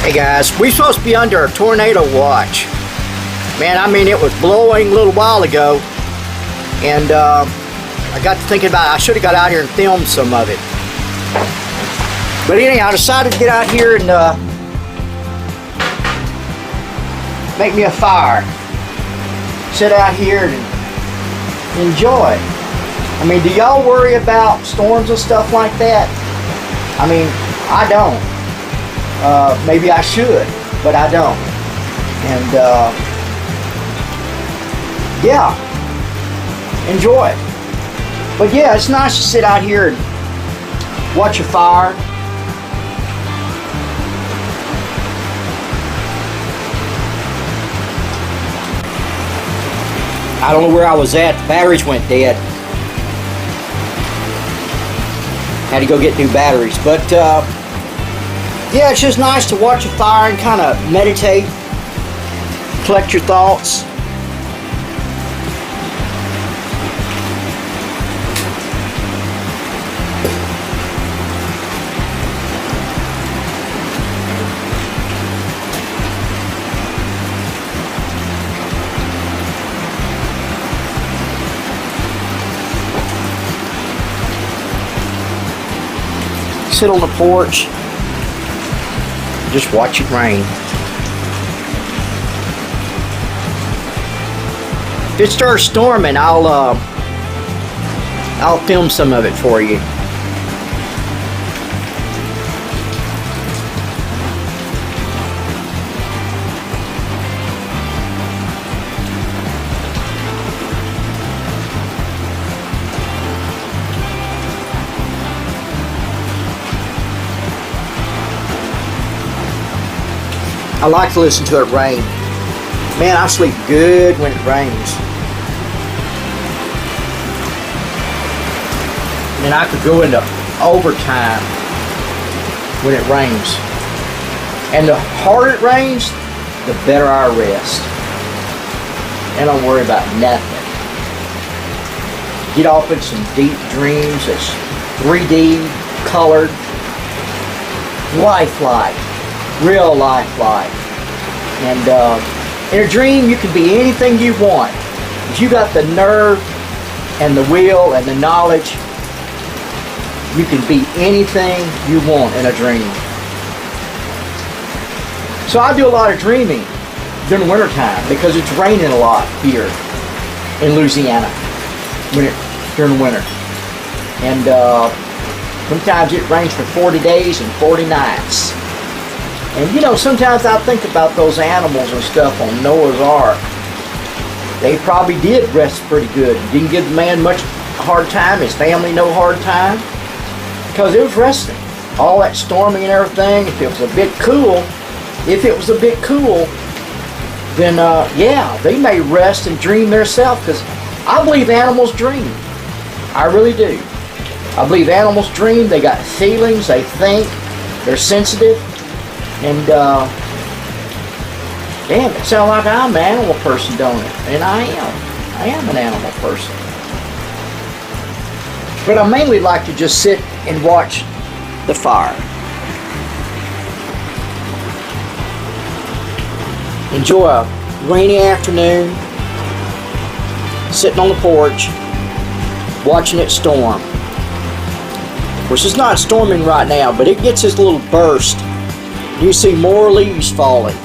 Hey guys, we're supposed to be under a tornado watch. Man, I mean, it was blowing a little while ago, and I got to thinking about it. I should have got out here and filmed some of it. But anyhow, I decided to get out here and make me a fire. Sit out here and enjoy. I mean, do y'all worry about storms and stuff like that? I mean, I don't. Maybe I should, but I don't. And yeah, enjoy it. But yeah, it's nice to sit out here and watch a fire. I don't know where I was at. The batteries went dead. Had to go get new batteries. But yeah, it's just nice to watch a fire and kind of meditate, collect your thoughts. Sit on the porch, just watch it rain. If it starts storming, I'll film some of it for you. I like to listen to it rain. Man, I sleep good when it rains. And I could go into overtime when it rains. And the harder it rains, the better I rest. And I don't worry about nothing. Get off in some deep dreams that's 3D, colored, lifelike. Real lifelike. And in a dream, you can be anything you want. If you got the nerve and the will and the knowledge, you can be anything you want in a dream. So I do a lot of dreaming during the wintertime because it's raining a lot here in Louisiana during the winter. And sometimes it rains for 40 days and 40 nights. And you know, sometimes I think about those animals and stuff on Noah's Ark. They probably did rest pretty good. Didn't give the man much hard time, his family no hard time, because it was resting. All that storming and everything, if it was a bit cool, then yeah, they may rest and dream themselves, because I believe animals dream. I really do. I believe animals dream, they got feelings, they think, they're sensitive. And damn, it sounds like I'm an animal person, don't it? And I am an animal person. But I mainly like to just sit and watch the fire. Enjoy a rainy afternoon, sitting on the porch, watching it storm. Of course, it's not storming right now, but it gets this little burst. You see more leaves falling.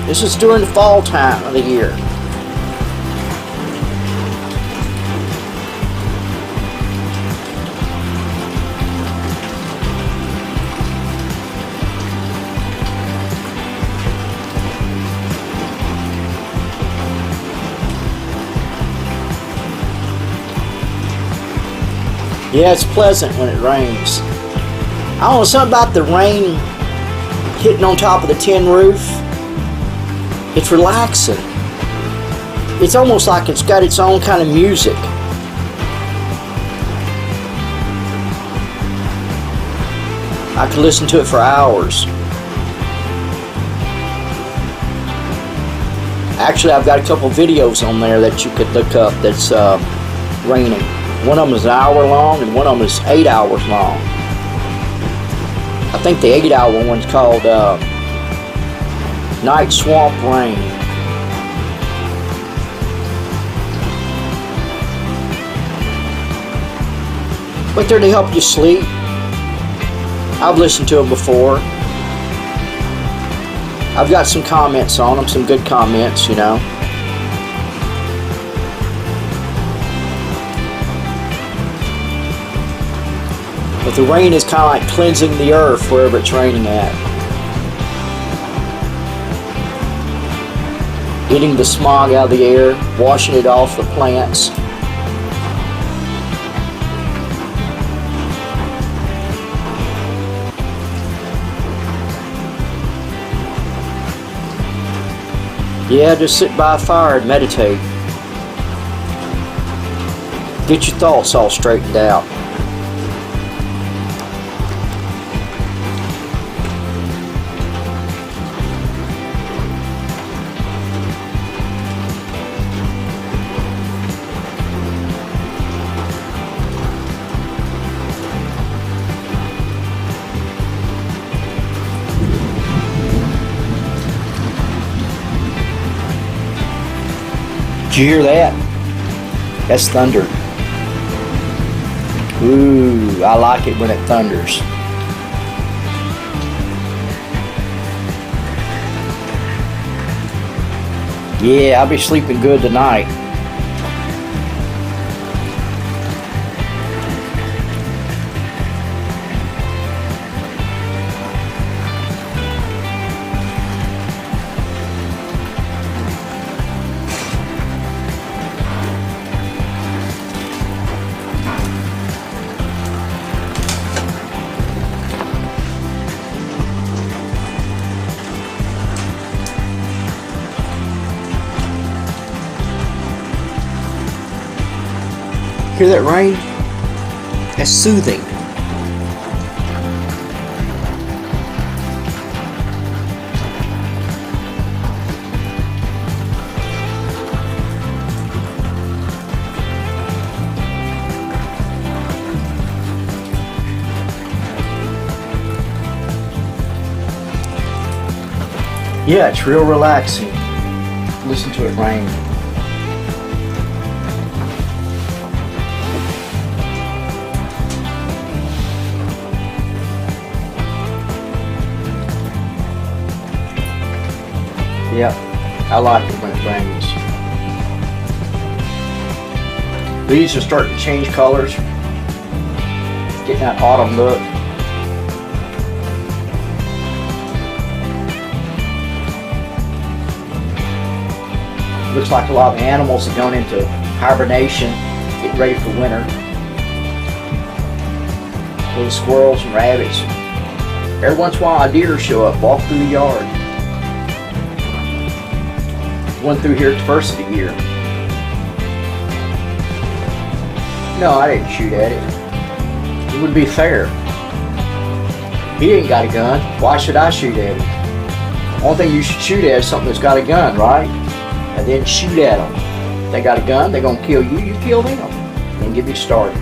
This is during the fall time of the year. Yeah, it's pleasant when it rains. I don't know, something about the rain hitting on top of the tin roof. It's relaxing. It's almost like it's got its own kind of music. I could listen to it for hours. Actually, I've got a couple videos on there that you could look up that's raining. One of them is an hour long and one of them is 8 hours long. I think the 8 hour one's called Night swamp rain. But they're to help you sleep. I've listened to them before. I've got some comments on them, some good comments, you know. But the rain is kind of like cleansing the earth wherever it's raining at. Getting the smog out of the air, washing it off the plants. Yeah, just sit by a fire and meditate. Get your thoughts all straightened out. Did you hear that? That's thunder. Ooh, I like it when it thunders. Yeah, I'll be sleeping good tonight. Hear that rain? That's soothing. Yeah, it's real relaxing. Listen to it rain. Yep, I like it when it rains. Leaves are starting to change colors. Getting that autumn look. Looks like a lot of animals have gone into hibernation, getting ready for winter. Little squirrels and rabbits. Every once in a while a deer show up, walk through the yard. One through here at the first of the year. No, I didn't shoot at it. It wouldn't be fair. He ain't got a gun. Why should I shoot at him? Only thing you should shoot at is something that's got a gun, right? And then shoot at them. If they got a gun, they're gonna kill you. You kill them. And get me started.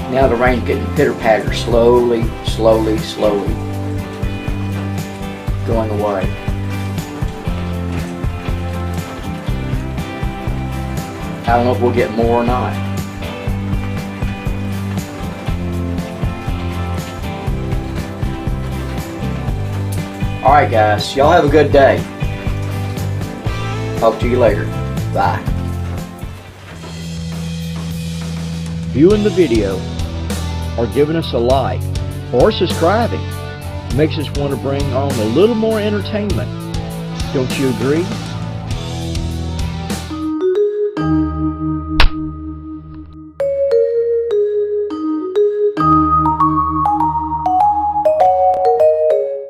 Now the rain's getting pitter-patter, slowly, slowly, slowly going away. I don't know if we'll get more or not. Alright guys, y'all have a good day. Talk to you later. Bye. Viewing the video or giving us a like or subscribing makes us want to bring on a little more entertainment. Don't you agree?